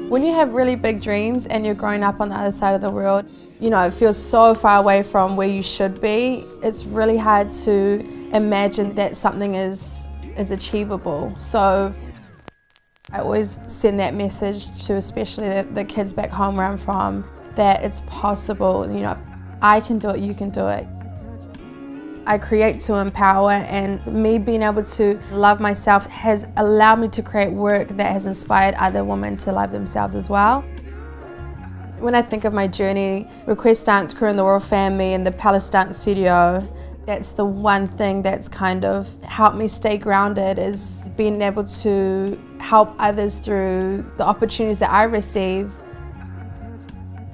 When you have really big dreams and you're growing up on the other side of the world, you know, it feels so far away from where you should be. It's really hard to imagine that something is achievable. So I always send that message to especially the kids back home where I'm from, that it's possible, you know, I can do it, you can do it. I create to empower, and me being able to love myself has allowed me to create work that has inspired other women to love themselves as well. When I think of my journey, Request Dance Crew and the Royal Family and the Palace Dance Studio, that's the one thing that's kind of helped me stay grounded, is being able to help others through the opportunities that I receive.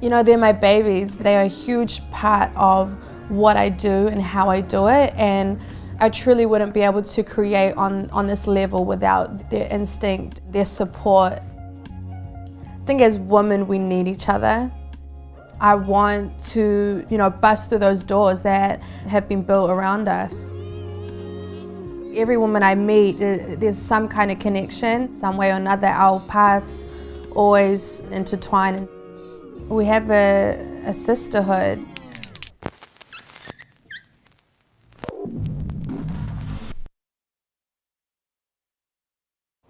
You know, they're my babies. They are a huge part of what I do and how I do it, and I truly wouldn't be able to create on this level without their instinct, their support. I think as women we need each other. I want to, you know, bust through those doors that have been built around us. Every woman I meet, there's some kind of connection, some way or another. Our paths always intertwine. We have a sisterhood.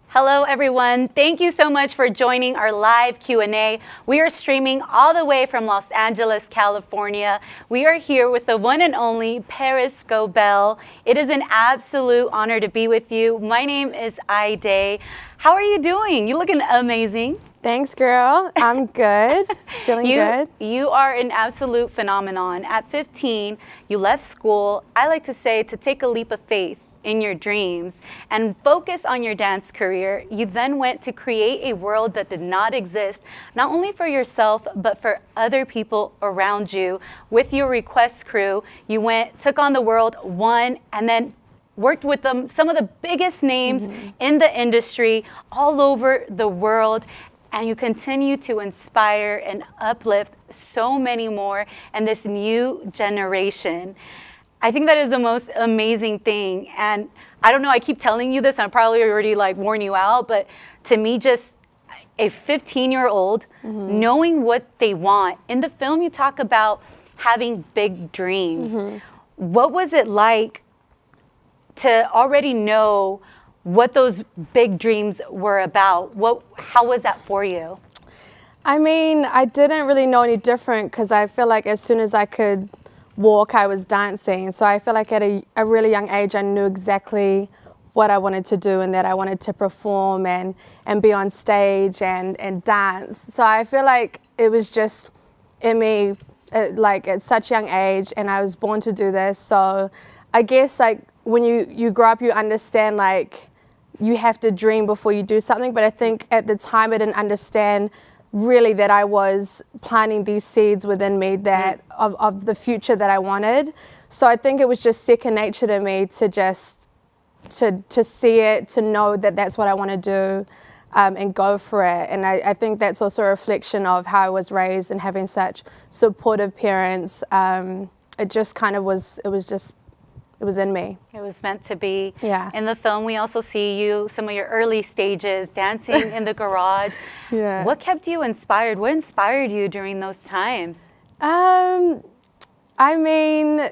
Hello everyone, thank you so much for joining our live Q&A. We are streaming all the way from Los Angeles, California. We are here with the one and only Parris Goebel. It is an absolute honor to be with you. My name is Ide. How are you doing? You're looking amazing. Thanks, girl. I'm good. Feeling good. You are an absolute phenomenon. At 15, you left school, I like to say, to take a leap of faith in your dreams and focus on your dance career. You then went to create a world that did not exist, not only for yourself, but for other people around you. With your Request crew, you took on the world, won, and then worked with some of the biggest names in the industry all over the world. And you continue to inspire and uplift so many more in this new generation. I think that is the most amazing thing. And I don't know, I keep telling you this, and I probably already like worn you out, but to me, just a 15-year-old knowing what they want. In the film, you talk about having big dreams. What was it like to already know what those big dreams were about? How was that for you? I mean, I didn't really know any different, because I feel like as soon as I could walk, I was dancing. So I feel like at a really young age, I knew exactly what I wanted to do, and that I wanted to perform and be on stage and dance. So I feel like it was just in me, like at such a young age, and I was born to do this. So I guess like when you grow up, you understand like you have to dream before you do something. But I think at the time I didn't understand really that I was planting these seeds within me that of the future that I wanted. So I think it was just second nature to me to just to see it, to know that that's what I want to do, and go for it. And I think that's also a reflection of how I was raised and having such supportive parents. It just kind of was, it was in me. It was meant to be. Yeah. In the film, we also see you, some of your early stages, dancing in the garage. Yeah. What kept you inspired? What inspired you during those times? I mean,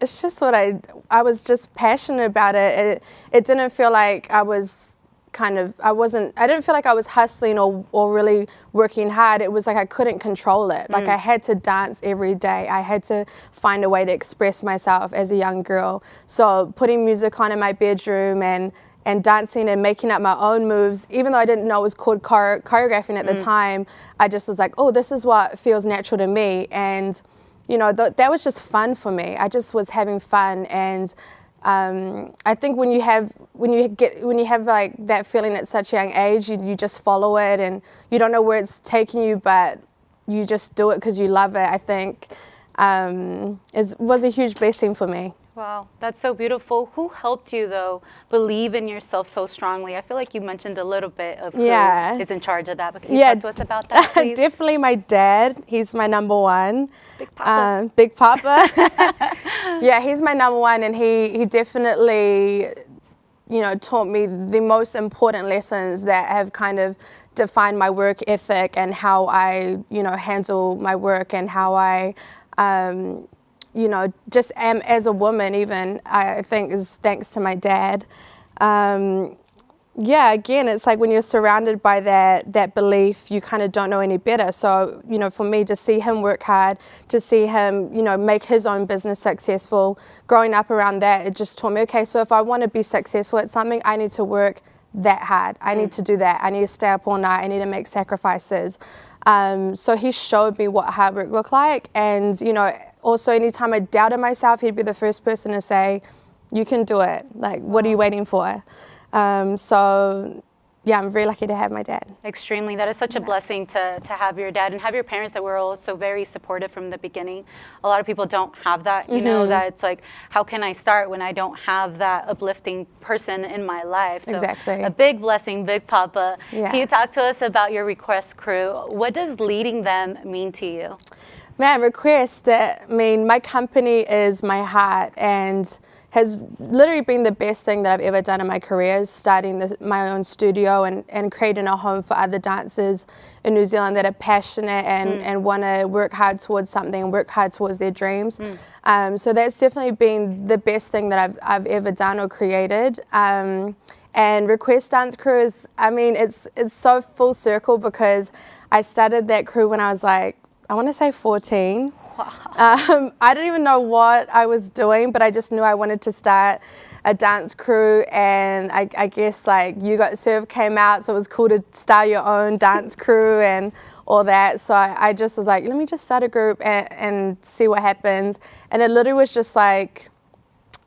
it's just what I was just passionate about it. It didn't feel like I was I didn't feel like I was hustling or really working hard. It was like I couldn't control it. Like I had to dance every day. I had to find a way to express myself as a young girl. So putting music on in my bedroom and dancing and making up my own moves, even though I didn't know it was called choreographing at the time, I just was like, oh, this is what feels natural to me. And you know, that was just fun for me. I just was having fun. And I think when you have like that feeling at such a young age, you just follow it, and you don't know where it's taking you, but you just do it because you love it. I think was a huge blessing for me. Wow, that's so beautiful. Who helped you, though, believe in yourself so strongly? I feel like you mentioned a little bit of who is in charge of that, but can you talk to us about that, please? Definitely my dad. He's my number one. Big Papa. Big Papa. Yeah, he's my number one, and he definitely, taught me the most important lessons that have kind of defined my work ethic and how I, handle my work and how I, just am as a woman even, I think is thanks to my dad. Again, it's like when you're surrounded by that belief, you kind of don't know any better. So, for me to see him work hard, to see him, make his own business successful, growing up around that, it just taught me, okay, so if I want to be successful at something, I need to work that hard. I need to do that. I need to stay up all night. I need to make sacrifices. So he showed me what hard work looked like. And, also anytime I doubted myself, he'd be the first person to say, you can do it. Like, what are you waiting for? I'm very lucky to have my dad. Extremely. That is such a blessing to have your dad and have your parents that were also very supportive from the beginning. A lot of people don't have that, that it's like, how can I start when I don't have that uplifting person in my life? So exactly. A big blessing, Big Papa. Yeah. Can you talk to us about your Request crew? What does leading them mean to you? Man, Request, my company is my heart and has literally been the best thing that I've ever done in my career, is starting my own studio and creating a home for other dancers in New Zealand that are passionate and want to work hard towards something and work hard towards their dreams. So that's definitely been the best thing that I've ever done or created. And Request Dance Crew is, it's so full circle because I started that crew when I was like, I want to say 14. Wow. I didn't even know what I was doing, but I just knew I wanted to start a dance crew, and I guess like You Got Served came out, so it was cool to start your own dance crew and all that. So I just was like, let me just start a group and see what happens. And it literally was just like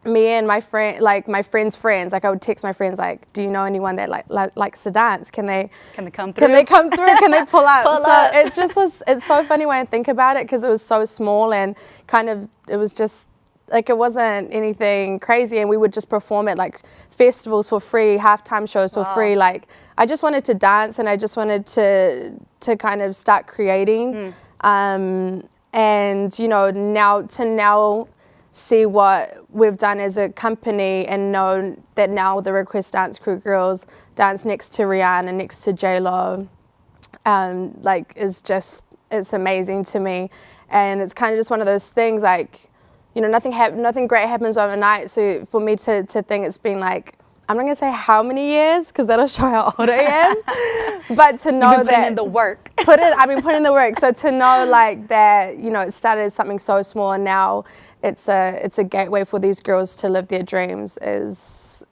me and my friends' friends. Like I would text my friends like, do you know anyone that likes to dance? Can they come through? Can they pull up? It's so funny when I think about it, because it was so small and kind of, it was just like, it wasn't anything crazy, and we would just perform at like festivals for free, halftime shows for free. Like I just wanted to dance, and I just wanted to kind of start creating. And now see what we've done as a company and know that now the Request Dance Crew girls dance next to Rihanna, next to J-Lo, it's amazing to me. And it's kind of just one of those things, like, nothing great happens overnight. So for me to think it's been like, I'm not going to say how many years, because that'll show how old I am, but to know that putting in the work. I've been putting in the work. So to know like that, it started as something so small, and now it's a gateway for these girls to live their dreams is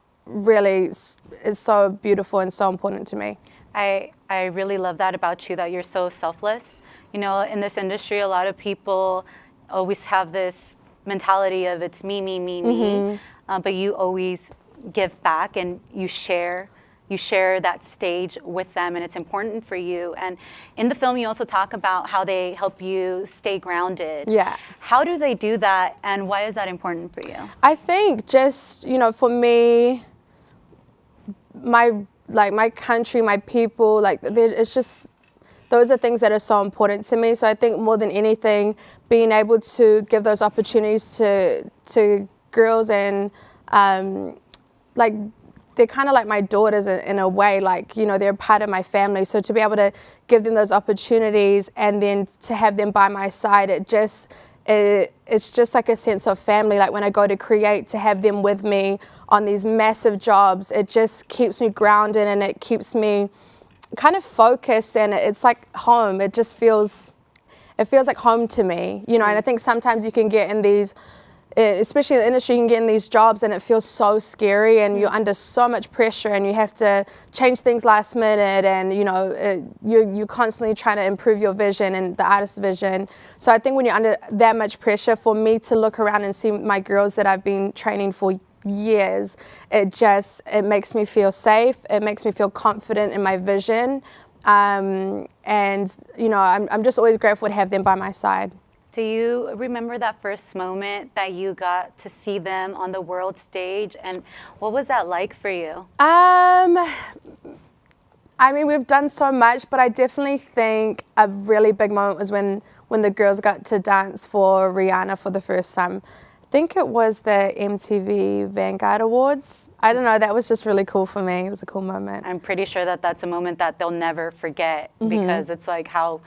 so beautiful and so important to me. I really love that about you, that you're so selfless. In this industry, a lot of people always have this mentality of it's me, me, me, me, but you always give back and you share that stage with them, and it's important for you. And in the film, you also talk about how they help you stay grounded. Yeah. How do they do that, and why is that important for you? I think just, for me, my country, my people, it's just, those are things that are so important to me. So I think more than anything, being able to give those opportunities to girls, and they're kind of like my daughters in a way, they're a part of my family. So to be able to give them those opportunities and then to have them by my side, it's just like a sense of family. Like when I go to create, to have them with me on these massive jobs, it just keeps me grounded and it keeps me kind of focused, and it's like home. It feels like home to me, and I think sometimes you can get in these, especially in the industry, you can get in these jobs and it feels so scary, and you're under so much pressure, and you have to change things last minute, and you're constantly trying to improve your vision and the artist's vision. So I think when you're under that much pressure, for me to look around and see my girls that I've been training for years, it makes me feel safe. It makes me feel confident in my vision, and I'm just always grateful to have them by my side. Do you remember that first moment that you got to see them on the world stage, and what was that like for you? We've done so much, but I definitely think a really big moment was when the girls got to dance for Rihanna for the first time. think it was the MTV Vanguard Awards. I don't know, that was just really cool for me. It was a cool moment. I'm pretty sure that that's a moment that they'll never forget, because it's like, how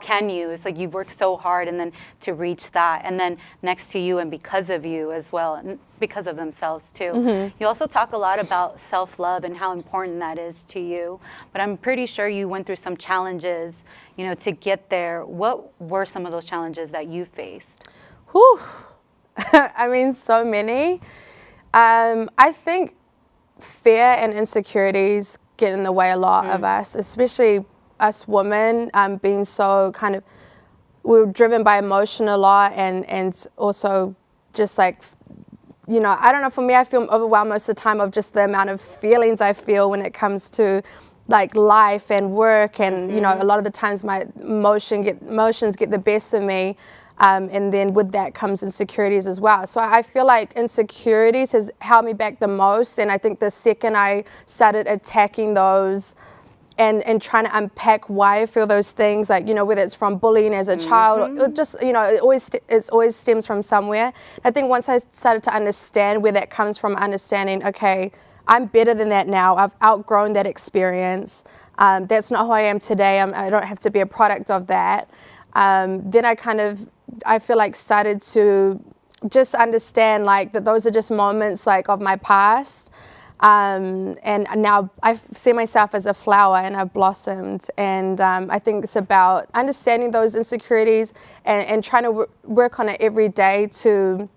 can you? It's like you've worked so hard, and then to reach that, and then next to you and because of you as well, and because of themselves too. You also talk a lot about self-love and how important that is to you, but I'm pretty sure you went through some challenges, you know, to get there. What were some of those challenges that you faced? Whew. I mean, so many. I think fear and insecurities get in the way a lot of us, especially us women, being so kind of, we're driven by emotion a lot, and also just like, you know, I don't know, for me, I feel overwhelmed most of the time of just the amount of feelings I feel when it comes to like life and work, and you know, a lot of the times my emotions get the best of me, and then with that comes insecurities as well. So I feel like insecurities has held me back the most, and I think the second I started attacking those and trying to unpack why I feel those things, like, you know, whether it's from bullying as a child, or just, you know, it always stems from somewhere. I think once I started to understand where that comes from, understanding, okay, I'm better than that now. I've outgrown that experience. That's not who I am today. I don't have to be a product of that. Then I feel like started to just understand like that those are just moments like of my past. And now I see myself as a flower, and I've blossomed. And I think it's about understanding those insecurities and trying to work on it every day to,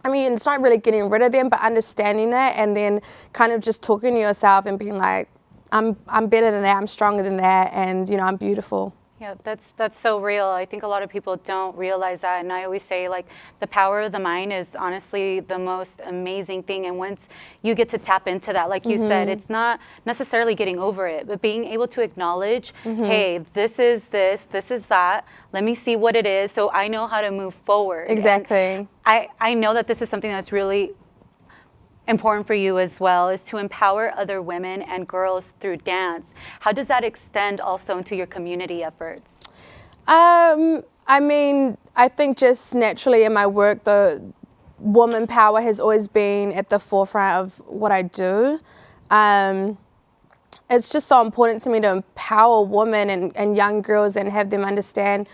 I mean, it's not really getting rid of them, but understanding it, and then kind of just talking to yourself and being like, I'm better than that, I'm stronger than that, and you know, I'm beautiful. Yeah, that's so real. I think a lot of people don't realize that, and I always say, like, the power of the mind is honestly the most amazing thing. And once you get to tap into that, like you said, it's not necessarily getting over it, but being able to acknowledge, hey, this is that. Let me see what it is, so I know how to move forward. Exactly. And I know that this is something that's really important for you as well, is to empower other women and girls through dance. How does that extend also into your community efforts? I mean, I think just naturally in my work, the woman power has always been at the forefront of what I do. It's just so important to me to empower women and young girls and have them understand,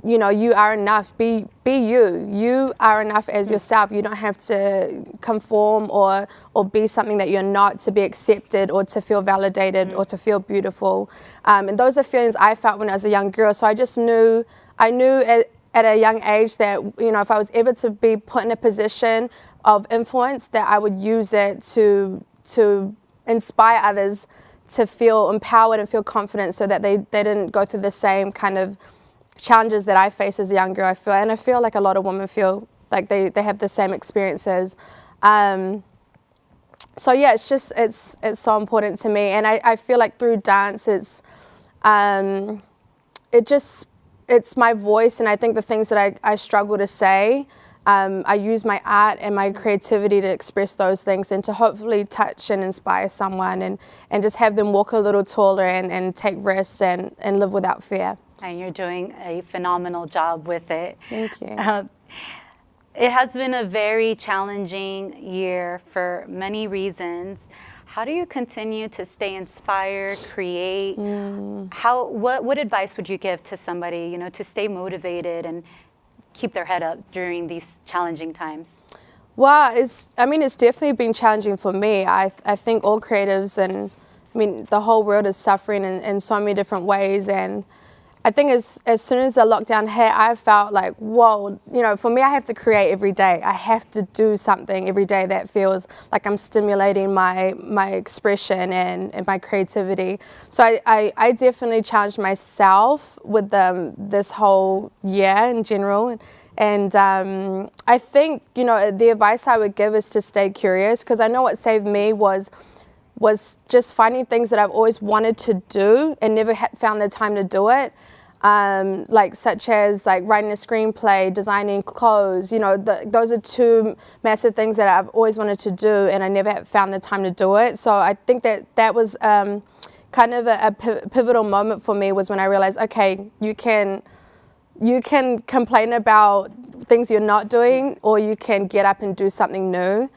you know, you are enough. Be you. You are enough as yourself. You don't have to conform or be something that you're not to be accepted or to feel validated or to feel beautiful. And those are feelings I felt when I was a young girl. So I just knew, at a young age that, you know, if I was ever to be put in a position of influence, that I would use it to inspire others to feel empowered and feel confident, so that they didn't go through the same kind of challenges that I face as a young girl. I feel like a lot of women feel like they have the same experiences. So yeah, it's so important to me, and I feel like through dance it's my voice, and I think the things that I struggle to say, I use my art and my creativity to express those things, and to hopefully touch and inspire someone, and just have them walk a little taller and take risks and live without fear. And you're doing a phenomenal job with it. Thank you. It has been a very challenging year for many reasons. How do you continue to stay inspired, create? What advice would you give to somebody, you know, to stay motivated and keep their head up during these challenging times? Well, it's definitely been challenging for me. I think all creatives, and I mean, the whole world is suffering in so many different ways, and I think as soon as the lockdown hit, I felt like, whoa, you know, for me, I have to create every day. I have to do something every day that feels like I'm stimulating my expression and my creativity. So I definitely challenged myself with this whole year in general. And I think, you know, the advice I would give is to stay curious, because I know what saved me was just finding things that I've always wanted to do and never found the time to do it. Like such as like writing a screenplay, designing clothes, you know, those are two massive things that I've always wanted to do, and I never found the time to do it. So I think that was kind of a pivotal moment for me, was when I realized, okay, you can You can complain about things you're not doing, or you can get up and do something new.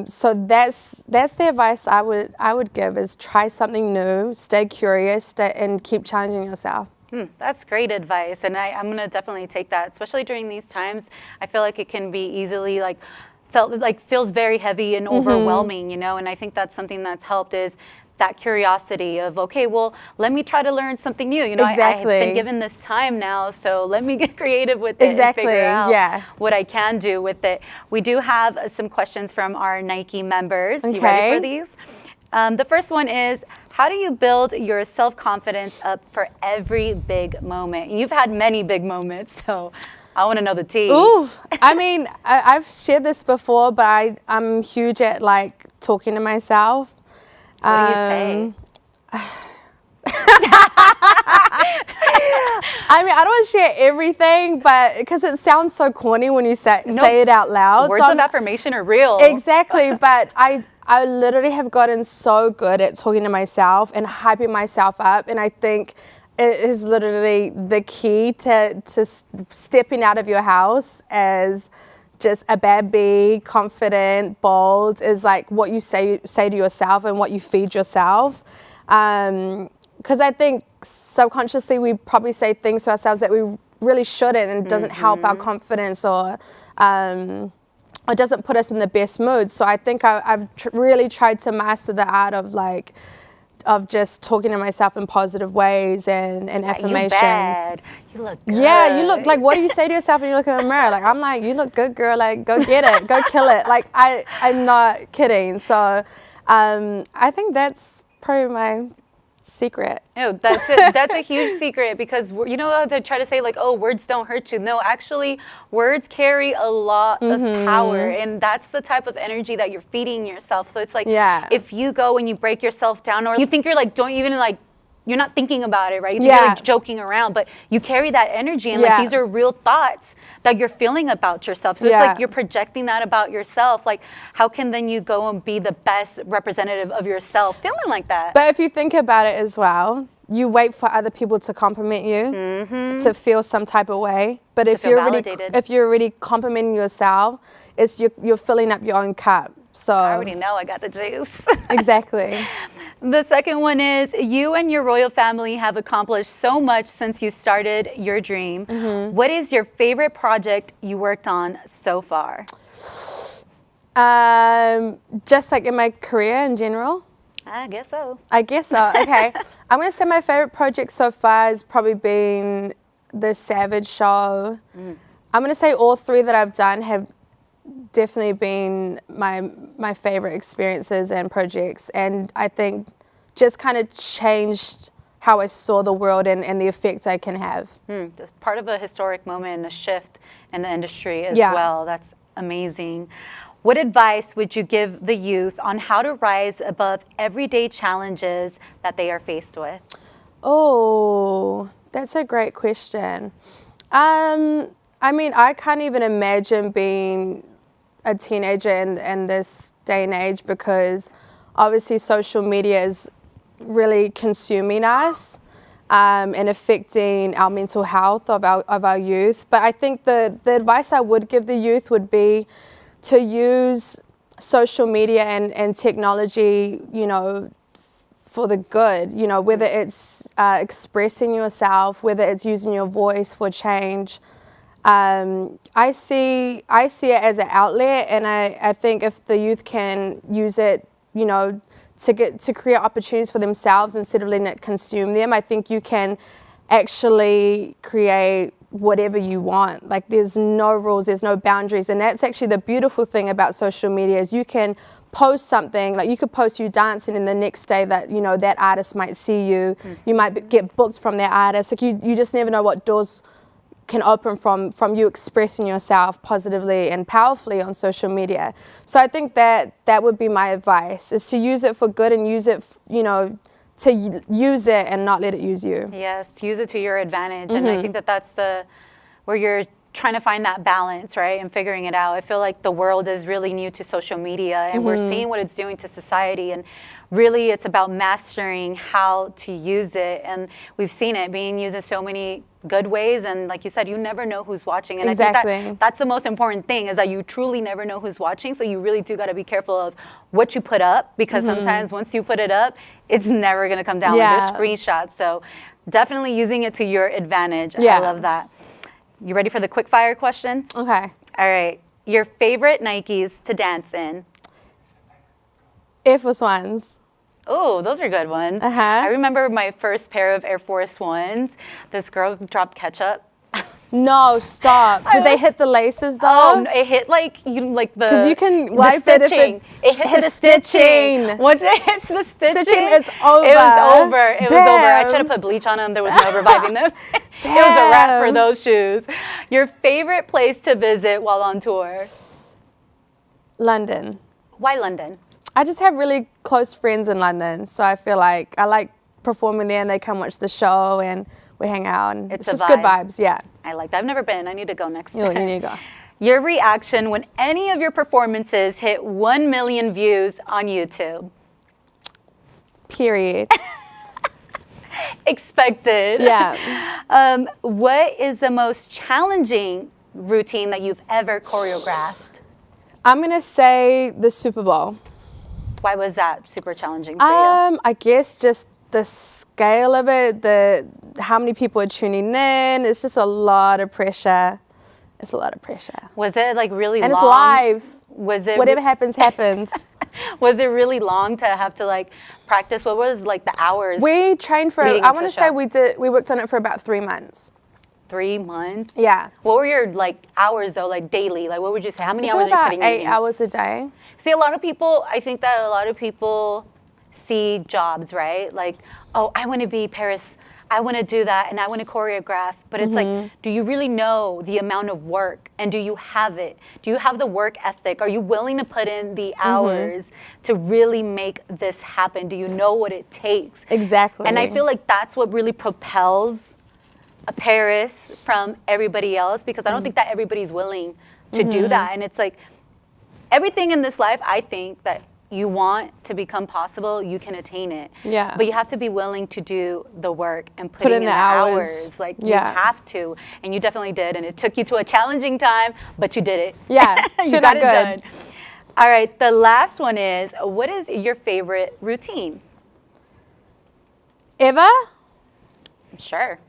So that's the advice I would give, is try something new, stay curious, and keep challenging yourself. That's great advice, and I'm gonna definitely take that, especially during these times. I feel like it can be easily feels very heavy and overwhelming, you know. And I think that's something that's helped, is that curiosity of, okay, well, let me try to learn something new. You know, Exactly. I have been given this time now, so let me get creative with it Exactly. and figure out Yeah. what I can do with it. We do have some questions from our Nike members. Okay. You ready for these? The first one is, how do you build your self-confidence up for every big moment? You've had many big moments, so I want to know the tea. Ooh, I mean, I've shared this before, but I'm huge at like talking to myself. What do you say? I mean, I don't want to share everything, but because it sounds so corny when you say it out loud. Words of affirmation are real. Exactly, but I literally have gotten so good at talking to myself and hyping myself up, and I think it is literally the key to stepping out of your house as just a bad bee, confident, bold, is like what you say to yourself and what you feed yourself. Because I think subconsciously we probably say things to ourselves that we really shouldn't, and it doesn't help our confidence, or doesn't put us in the best mood. So I think I've really tried to master the art of just talking to myself in positive ways and affirmations. You bad. You look good. Yeah, you look like, what do you say to yourself when you look in the mirror? Like, I'm like, you look good, girl. Like, go get it, go kill it. Like, I'm not kidding. So, I think that's probably my secret. No, that's it. That's a huge secret, because you know how they try to say like, oh, words don't hurt you. No, actually, words carry a lot of power, and that's the type of energy that you're feeding yourself. So it's like, if you go and you break yourself down, or you think you're like, don't even like, you're not thinking about it, right? You think you're like joking around, but you carry that energy, and like these are real thoughts that you're feeling about yourself. So it's like you're projecting that about yourself. Like, how can then you go and be the best representative of yourself feeling like that? But if you think about it as well, you wait for other people to compliment you to feel some type of way. But if you're already complimenting yourself, you're filling up your own cup. So I already know I got the juice. Exactly. The second one is, you and your royal family have accomplished so much since you started your dream. What is your favorite project you worked on so far? Just like in my career in general? I guess so. Okay. I'm going to say my favorite project so far has probably been the Savage show. I'm going to say all three that I've done have definitely been my favorite experiences and projects, and I think just kind of changed how I saw the world and the effect I can have. That's part of a historic moment and a shift in the industry as well. That's amazing. What advice would you give the youth on how to rise above everyday challenges that they are faced with? Oh, that's a great question. I mean, I can't even imagine being a teenager in this day and age, because obviously social media is really consuming us and affecting our mental health of our youth. But I think the advice I would give the youth would be to use social media and technology, you know, for the good, you know, whether it's expressing yourself, whether it's using your voice for change. I see it as an outlet, and I think if the youth can use it, you know, to create opportunities for themselves instead of letting it consume them, I think you can actually create whatever you want. Like, there's no rules, there's no boundaries, and that's actually the beautiful thing about social media, is you can post something, like you could post you dancing, and the next day that, you know, that artist might see you, you might get booked from that artist. Like, you just never know what doors can open from you expressing yourself positively and powerfully on social media. So I think that would be my advice, is to use it for good and use it, you know, to use it and not let it use you. Yes, use it to your advantage. And I think that's where you're trying to find that balance, right, and figuring it out. I feel like the world is really new to social media, and we're seeing what it's doing to society, and really it's about mastering how to use it. And we've seen it being used in so many good ways, and like you said, you never know who's watching. And I think that's the most important thing, is that you truly never know who's watching. So you really do got to be careful of what you put up, because sometimes once you put it up, it's never going to come down. Like, there's screenshots. So definitely using it to your advantage. I love that. You ready for the quick fire questions? Okay. All right. Your favorite Nikes to dance in? Air Force Ones. Oh, those are good ones. I remember my first pair of Air Force Ones. This girl dropped ketchup. No, stop. Did they hit the laces though? Oh, it hit like the, because you can wipe it if it hit the stitching. Once it hits the stitching, it's over. It was over. It was over. I tried to put bleach on them. There was no reviving them. It was a wrap for those shoes. Your favorite place to visit while on tour? London. Why London? I just have really close friends in London, so I feel like I like performing there, and they come watch the show, and we hang out, and it's just good vibes. Yeah. I like that. I've never been. I need to go next time. You need to go. Your reaction when any of your performances hit 1 million views on YouTube? Period. Expected. Yeah. What is the most challenging routine that you've ever choreographed? I'm going to say the Super Bowl. Why was that super challenging for you? I guess just the scale of it, how many people are tuning in. It's just a lot of pressure. It's a lot of pressure. Was it like really long? And it's live. Was it whatever happens, happens. Was it really long to have to like practice? What was like the hours? We trained for, I want to say we worked on it for about 3 months. 3 months? Yeah. What were your like hours though, like daily? Like what would you say? How many hours are you putting in? 8 hours a day. See, I think that a lot of people see jobs, right? Like, oh, I want to be Parris. I want to do that, and I want to choreograph. But it's like, do you really know the amount of work, and do you have it? Do you have the work ethic? Are you willing to put in the hours to really make this happen? Do you know what it takes? Exactly. And I feel like that's what really propels a Parris from everybody else, because I don't think that everybody's willing to do that. And it's like, everything in this life, I think that you want to become possible, you can attain it. Yeah. But you have to be willing to do the work and put in the hours. Like you have to. And you definitely did. And it took you to a challenging time, but you did it. Yeah. You got it done. All right. The last one is, what is your favorite routine? Ever? Sure.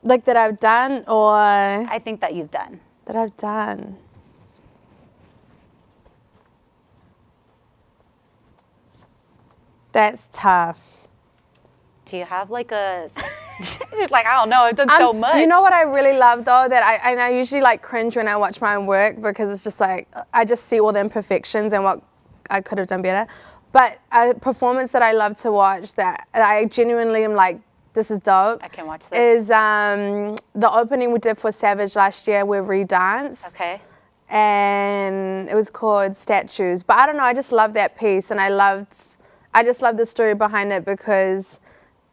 Like that I've done, or? I think that you've done. That I've done. That's tough. Do you have like a, it's like, I don't know, I've done so much. You know what I really love though, that I usually like cringe when I watch my own work, because it's just like, I just see all the imperfections and what I could have done better. But a performance that I love to watch that I genuinely am like, this is dope. I can watch this. Is the opening we did for Savage last year with Redance. Okay. And it was called Statues. But I don't know, I just love that piece, and I just love the story behind it, because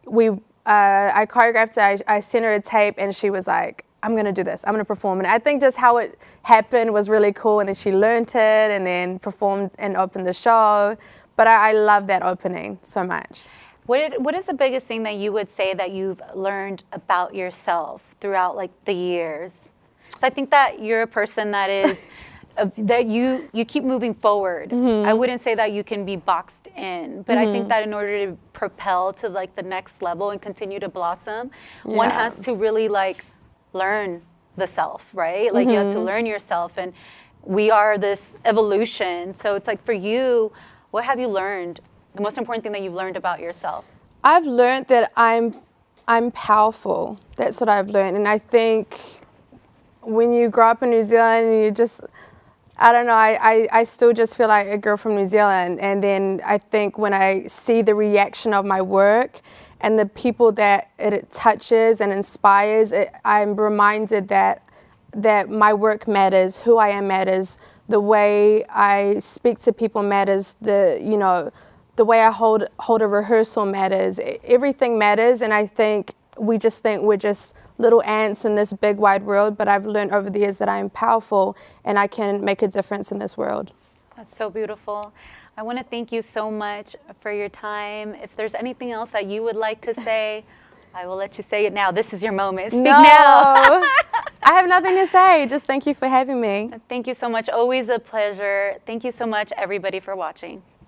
I choreographed it, I sent her a tape, and she was like, I'm gonna do this, I'm gonna perform. And I think just how it happened was really cool, and then she learned it and then performed and opened the show. But I love that opening so much. What is the biggest thing that you would say that you've learned about yourself throughout like the years? So I think that you're a person that is, that you keep moving forward. I wouldn't say that you can be boxed in, but I think that in order to propel to like the next level and continue to blossom, one has to really like learn the self, right? Like you have to learn yourself, and we are this evolution. So it's like, for you, what have you learned? The most important thing that you've learned about yourself? I've learned that I'm powerful. That's what I've learned. And I think when you grow up in New Zealand, and you just, I don't know, I still just feel like a girl from New Zealand. And then I think when I see the reaction of my work and the people that it touches and inspires, I'm reminded that my work matters, who I am matters, the way I speak to people matters, the way I hold a rehearsal matters. Everything matters, and I think we just think we're just little ants in this big wide world, but I've learned over the years that I am powerful and I can make a difference in this world. That's so beautiful. I want to thank you so much for your time. If there's anything else that you would like to say, I will let you say it now. This is your moment. Speak now. I have nothing to say. Just thank you for having me. Thank you so much. Always a pleasure. Thank you so much, everybody, for watching.